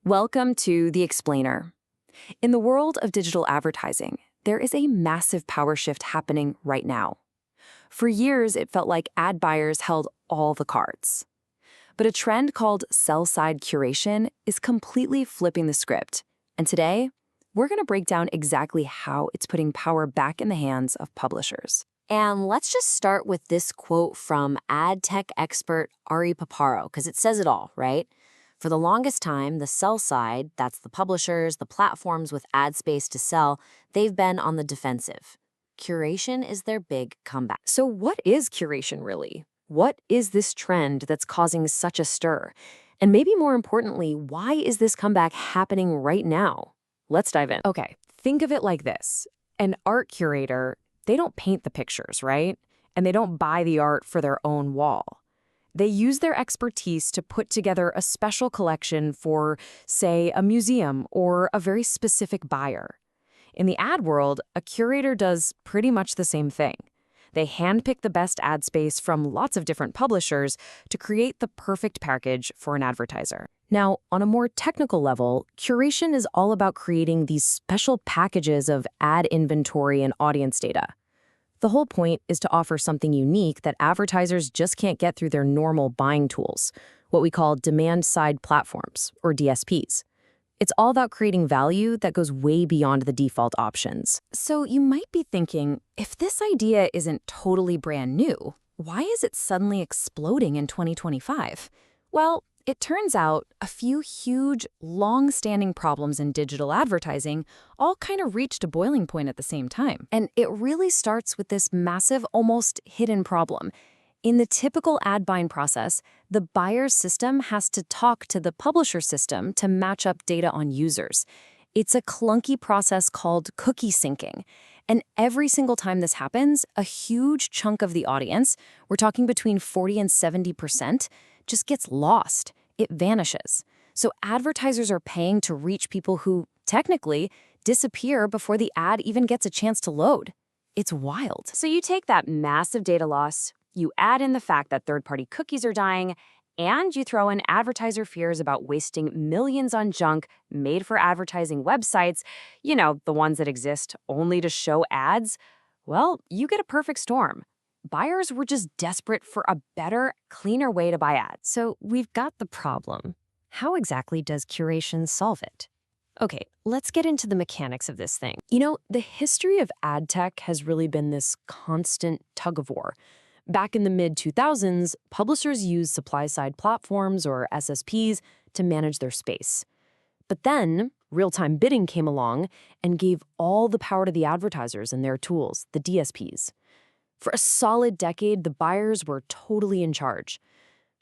Welcome to The Explainer. In the world of digital advertising, there is a massive power shift happening right now. For years, it felt like ad buyers held all the cards. But a trend called sell-side curation is completely flipping the script. And today, we're going to break down exactly how it's putting power back in the hands of publishers. And let's just start with this quote from ad tech expert Ari Paparo, because it says it all, right? For the longest time, the sell side, that's the publishers, the platforms with ad space to sell, they've been on the defensive. Curation is their big comeback. So what is curation really? What is this trend that's causing such a stir? And maybe more importantly, why is this comeback happening right now? Let's dive in. Okay, think of it like this. An art curator, they don't paint the pictures, right? And they don't buy the art for their own wall. They use their expertise to put together a special collection for, say, a museum or a very specific buyer. In the ad world, a curator does pretty much the same thing. They handpick the best ad space from lots of different publishers to create the perfect package for an advertiser. Now, on a more technical level, curation is all about creating these special packages of ad inventory and audience data. The whole point is to offer something unique that advertisers just can't get through their normal buying tools, what we call demand-side platforms, or DSPs. It's all about creating value that goes way beyond the default options. So you might be thinking, if this idea isn't totally brand new, why is it suddenly exploding in 2025? Well, it turns out a few huge, long-standing problems in digital advertising all kind of reached a boiling point at the same time. And it really starts with this massive, almost hidden problem. In the typical ad buying process, the buyer's system has to talk to the publisher system to match up data on users. It's a clunky process called cookie syncing. And every single time this happens, a huge chunk of the audience, we're talking between 40 and 70%, just gets lost. It vanishes. So advertisers are paying to reach people who, technically, disappear before the ad even gets a chance to load. It's wild. So you take that massive data loss, you add in the fact that third-party cookies are dying, and you throw in advertiser fears about wasting millions on junk made for advertising websites, you know, the ones that exist only to show ads. Well, you get a perfect storm. Buyers were just desperate for a better, cleaner way to buy ads. So we've got the problem. How exactly does curation solve it? Okay, let's get into the mechanics of this thing. You know, the history of ad tech has really been this constant tug of war. Back in the mid-2000s, publishers used supply-side platforms, or SSPs, to manage their space. But then, real-time bidding came along and gave all the power to the advertisers and their tools, the DSPs. For a solid decade, the buyers were totally in charge.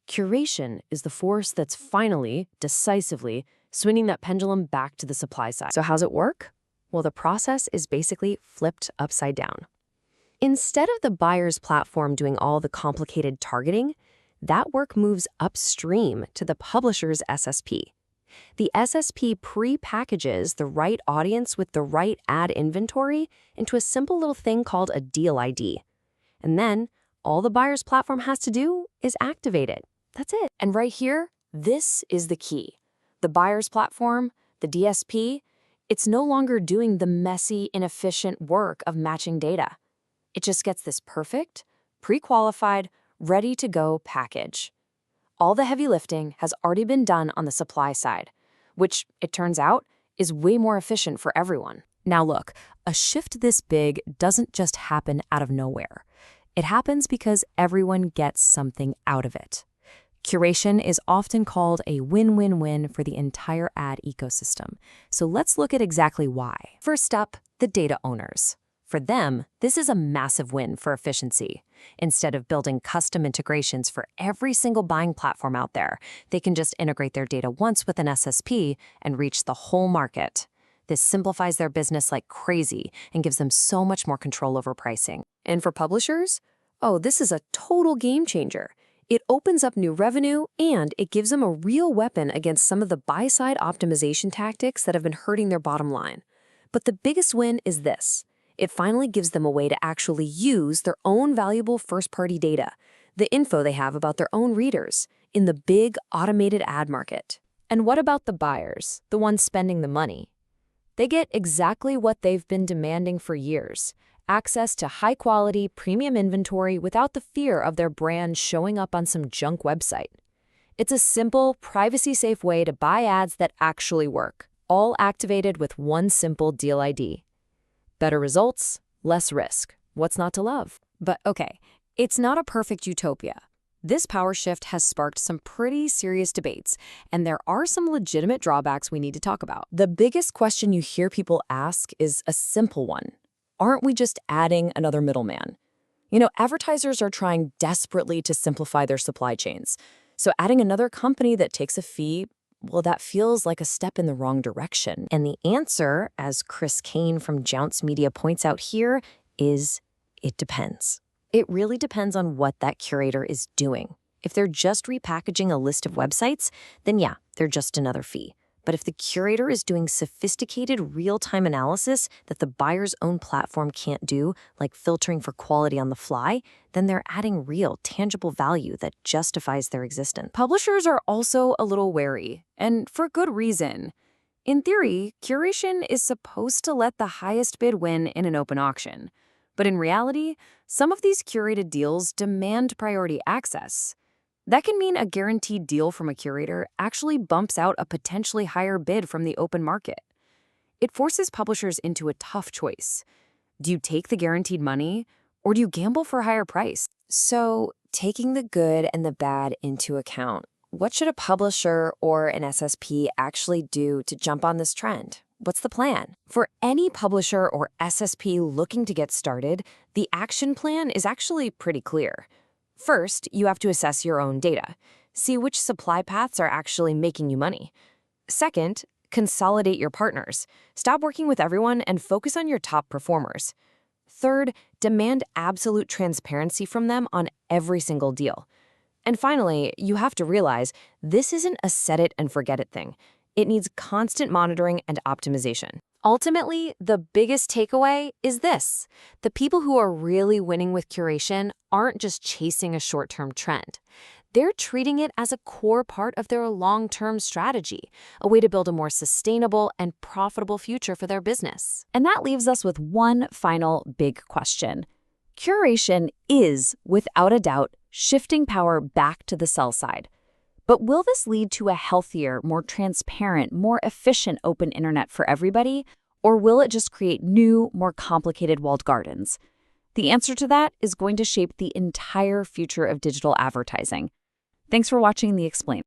Curation is the force that's finally, decisively, swinging that pendulum back to the supply side. So how's it work? Well, the process is basically flipped upside down. Instead of the buyer's platform doing all the complicated targeting, that work moves upstream to the publisher's SSP. The SSP pre-packages the right audience with the right ad inventory into a simple little thing called a deal ID. And then, all the buyer's platform has to do is activate it. That's it. And right here, this is the key. The buyer's platform, the DSP, it's no longer doing the messy, inefficient work of matching data. It just gets this perfect, pre-qualified, ready-to-go package. All the heavy lifting has already been done on the supply side, which, it turns out, is way more efficient for everyone. Now look, a shift this big doesn't just happen out of nowhere. It happens because everyone gets something out of it. Curation is often called a win-win-win for the entire ad ecosystem. So let's look at exactly why. First up, the data owners. For them, this is a massive win for efficiency. Instead of building custom integrations for every single buying platform out there, they can just integrate their data once with an SSP and reach the whole market. This simplifies their business like crazy and gives them so much more control over pricing. And for publishers? Oh, this is a total game changer. It opens up new revenue, and it gives them a real weapon against some of the buy-side optimization tactics that have been hurting their bottom line. But the biggest win is this. It finally gives them a way to actually use their own valuable first-party data, the info they have about their own readers, in the big automated ad market. And what about the buyers, the ones spending the money? They get exactly what they've been demanding for years: access to high-quality, premium inventory without the fear of their brand showing up on some junk website. It's a simple, privacy-safe way to buy ads that actually work, all activated with one simple deal ID. Better results, less risk. What's not to love? But okay, it's not a perfect utopia. This power shift has sparked some pretty serious debates, and there are some legitimate drawbacks we need to talk about. The biggest question you hear people ask is a simple one. Aren't we just adding another middleman? Advertisers are trying desperately to simplify their supply chains. So adding another company that takes a fee, well, that feels like a step in the wrong direction. And the answer, as Chris Kane from Jounce Media points out here, is it depends. It really depends on what that curator is doing. If they're just repackaging a list of websites, then yeah, they're just another fee. But if the curator is doing sophisticated real-time analysis that the buyer's own platform can't do, like filtering for quality on the fly, then they're adding real, tangible value that justifies their existence. Publishers are also a little wary, and for good reason. In theory, curation is supposed to let the highest bid win in an open auction. But in reality, some of these curated deals demand priority access. That can mean a guaranteed deal from a curator actually bumps out a potentially higher bid from the open market. It forces publishers into a tough choice. Do you take the guaranteed money, or do you gamble for a higher price? So, taking the good and the bad into account, what should a publisher or an SSP actually do to jump on this trend? What's the plan? For any publisher or SSP looking to get started, the action plan is actually pretty clear. First, you have to assess your own data. See which supply paths are actually making you money. Second, consolidate your partners. Stop working with everyone and focus on your top performers. Third, demand absolute transparency from them on every single deal. And finally, you have to realize this isn't a set it and forget it thing. It needs constant monitoring and optimization. Ultimately, the biggest takeaway is this: the people who are really winning with curation aren't just chasing a short-term trend. They're treating it as a core part of their long-term strategy, a way to build a more sustainable and profitable future for their business. And that leaves us with one final big question. Curation is, without a doubt, shifting power back to the sell side. But will this lead to a healthier, more transparent, more efficient open internet for everybody? Or will it just create new, more complicated walled gardens? The answer to that is going to shape the entire future of digital advertising. Thanks for watching The Explainer.